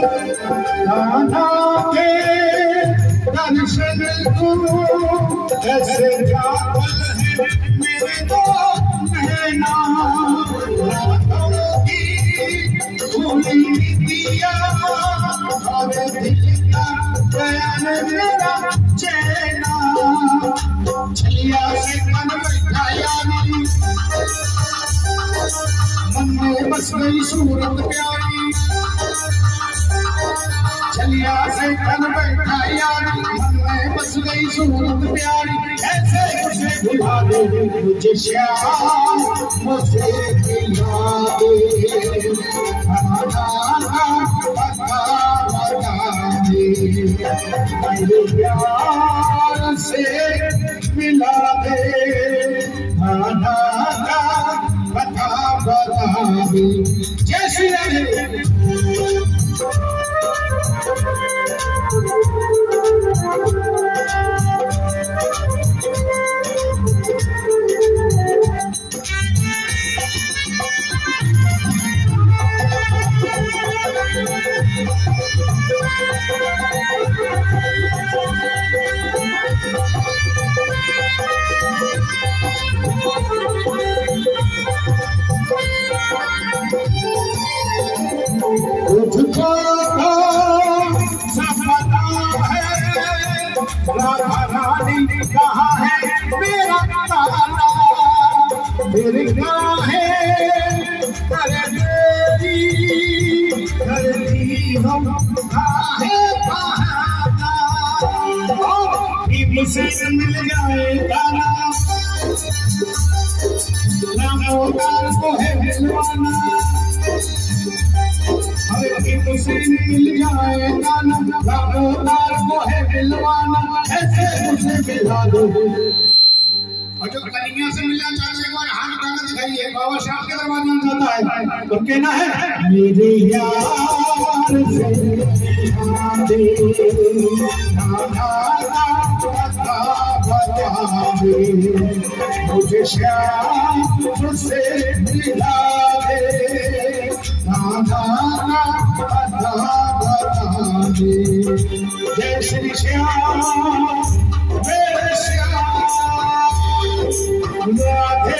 राधा के दर्शन को ऐसे जागल है मेरे दो नैना, रातों की भूली दिया और दिल का चैन मेरा चैना। छलिया से मन बैठाया नहीं, मन में बस गई सूरत प्यारी। छलिया से मन बैठाया नहीं, मन में बस गई सूरत प्यारी। ऐसे मुझे भुला दे मुझे श्याम, मुझे भुला दे मेरे प्यार से मिला दे, आना का बता बता दे। जय श्री राम। तुझको सपना है राधा रानी कहाँ है मेरा ताना, फिर क्या है करे मेरी करती हम काहे बहाना। मुझसे मिल जाए गाना, रामोदार को है मिलवाना। मुझसे मिल जाए गाना, रामोदार को है मिलवाना। ऐसे मुझे मिला दो। और जो कन्हैया से मिलना चाहता है एक बार हाथ उठाकर दिखाइए। बाबा श्याम के दरबार में जाता है तो कहना है मेरे यार से मिला दे, मुझे श्याम से मिला दे, बता दे। जय श्री श्याम मेरे श्याम, राधे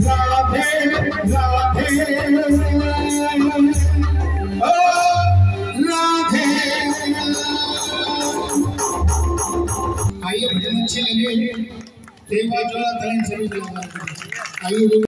राधे राधे ओ राधे। आइए भजन अच्छे लगे, एक बार जोड़ा ताली सभी आइए।